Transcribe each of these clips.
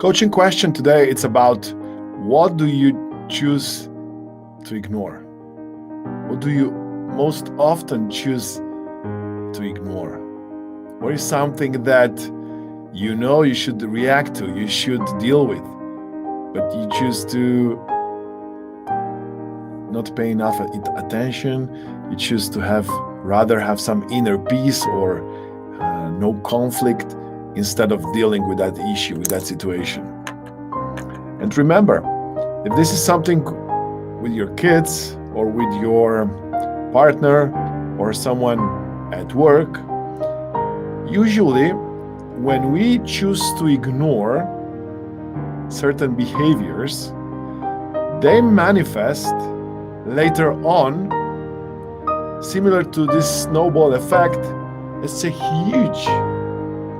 Coaching question today, it's about what do you choose to ignore? What do you most often choose to ignore? What is something that you know you should react to, you should deal with, but you choose to not pay enough attention, you choose to rather have some inner peace or no conflict instead of dealing with that issue, with that situation. And remember, if this is something with your kids or with your partner or someone at work, usually when we choose to ignore certain behaviors, they manifest later on, similar to this snowball effect. It's a huge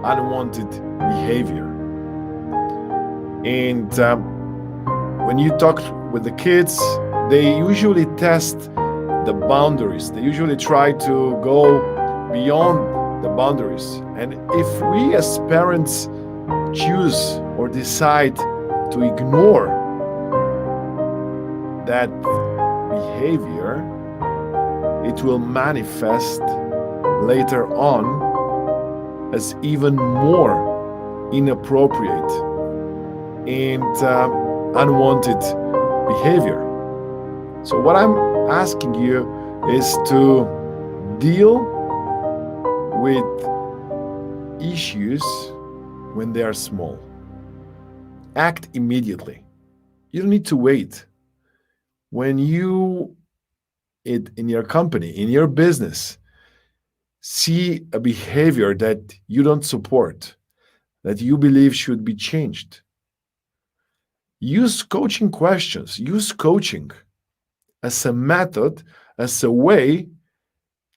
unwanted behavior. And when you talk with the kids, they usually test the boundaries. They usually try to go beyond the boundaries. And if we as parents choose or decide to ignore that behavior, it will manifest later on as even more inappropriate and unwanted behavior. So what I'm asking you is to deal with issues when they are small. Act immediately. You don't need to wait. When you, in your company, in your business, see a behavior that you don't support, that you believe should be changed, use coaching questions, use coaching as a method, as a way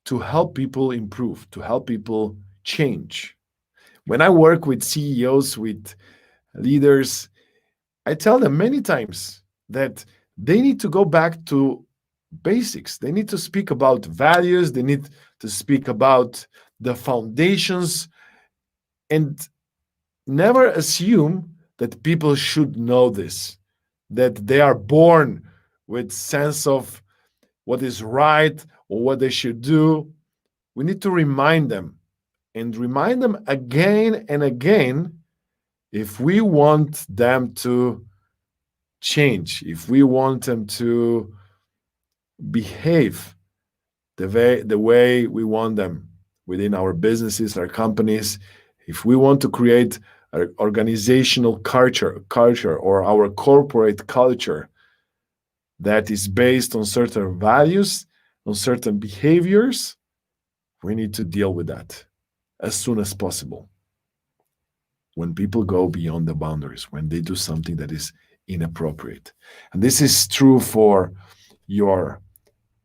to help people improve, to help people change. When I work with CEOs, with leaders, I tell them many times that they need to go back to basics. They need to speak about values, they need to speak about the foundations, and never assume that people should know this, that they are born with sense of what is right or what they should do. We need to remind them and remind them again and again if we want them to change, if we want them to behave the way we want them within our businesses, our companies, if we want to create an organizational culture or our corporate culture that is based on certain values, on certain behaviors, we need to deal with that as soon as possible. When people go beyond the boundaries, when they do something that is inappropriate. And this is true for your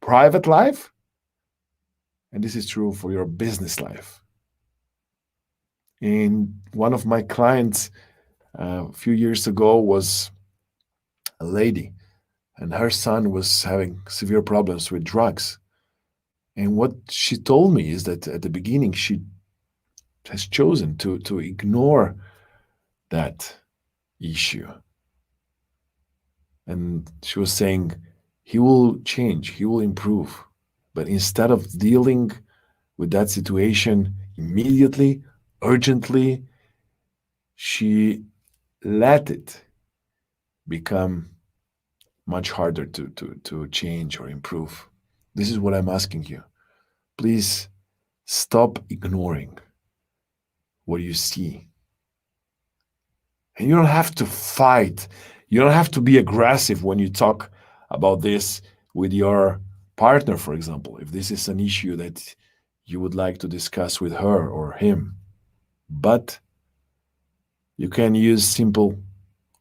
private life, and this is true for your business life. And one of my clients a few years ago was a lady, and her son was having severe problems with drugs. And what she told me is that at the beginning, she has chosen to ignore that issue. And she was saying, he will change, he will improve. But instead of dealing with that situation immediately, urgently, she let it become much harder to change or improve. This is what I'm asking you. Please stop ignoring what you see. And you don't have to fight. You don't have to be aggressive when you talk about this with your partner, for example, if this is an issue that you would like to discuss with her or him. But you can use simple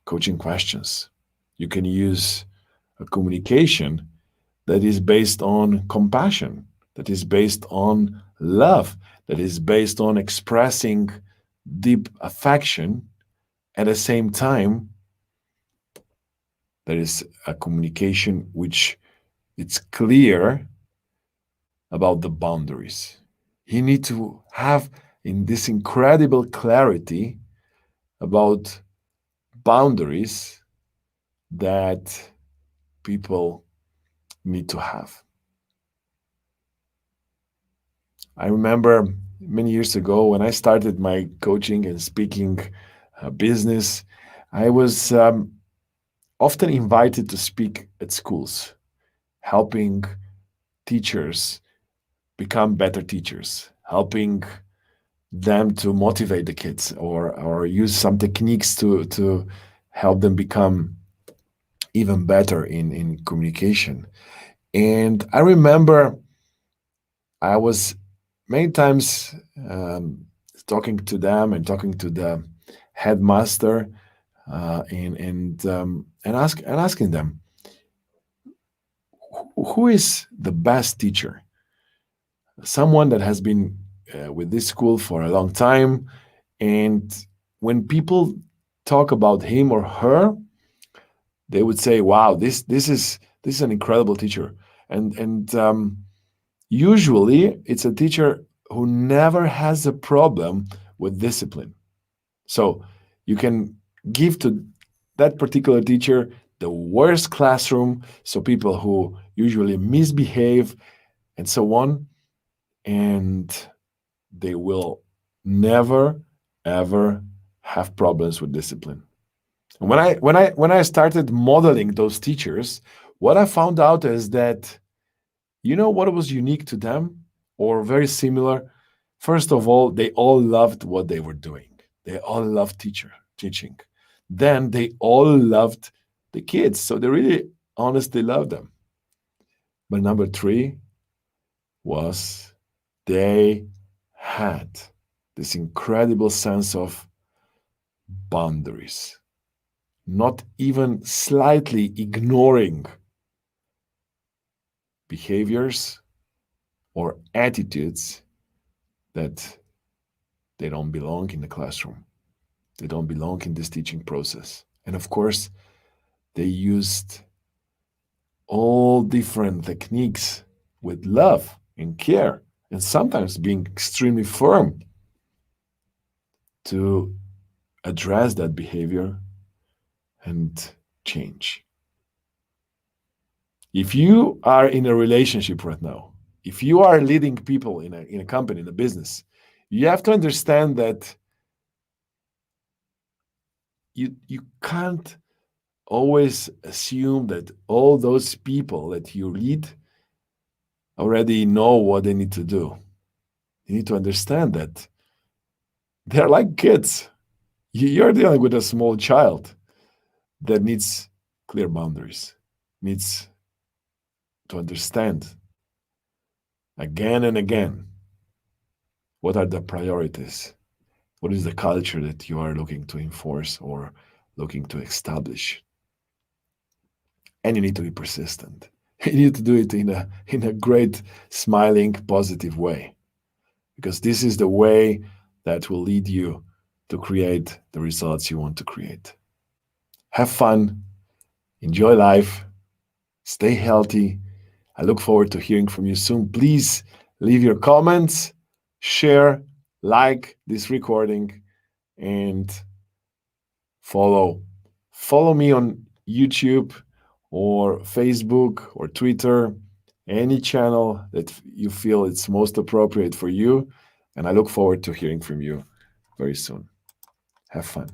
coaching questions. You can use a communication that is based on compassion, that is based on love, that is based on expressing deep affection. At the same time, there is a communication which it's clear about the boundaries. You need to have in this incredible clarity about boundaries that people need to have. I remember many years ago when I started my coaching and speaking business, I was often invited to speak at schools, helping teachers become better teachers, helping them to motivate the kids or use some techniques to help them become even better in communication. And I remember I was many times talking to them and talking to the headmaster and asking them who is the best teacher, someone that has been with this school for a long time, and when people talk about him or her, they would say, "Wow, this is an incredible teacher," and usually it's a teacher who never has a problem with discipline. So you can give to that particular teacher the worst classroom, so people who usually misbehave and so on, and they will never ever have problems with discipline. And when I started modeling those teachers, what I found out is that you know what was unique to them or very similar? First of all, they all loved what they were doing. They all loved teaching. Then they all loved the kids. So they really honestly loved them. But number three was they had this incredible sense of boundaries, not even slightly ignoring behaviors or attitudes that they don't belong in the classroom. They don't belong in this teaching process. And of course, they used all different techniques with love and care, and sometimes being extremely firm to address that behavior and change. If you are in a relationship right now, if you are leading people in a company, in a business, you have to understand that you can't always assume that all those people that you lead already know what they need to do. You need to understand that they're like kids. You're dealing with a small child that needs clear boundaries, needs to understand again and again what are the priorities, what is the culture that you are looking to enforce or looking to establish. And you need to be persistent. You need to do it in a great, smiling, positive way, because this is the way that will lead you to create the results you want to create. Have fun, enjoy life, stay healthy. I look forward to hearing from you soon. Please leave your comments, share, like this recording, and follow. Follow me on YouTube or Facebook or Twitter, any channel that you feel it's most appropriate for you. And I look forward to hearing from you very soon. Have fun.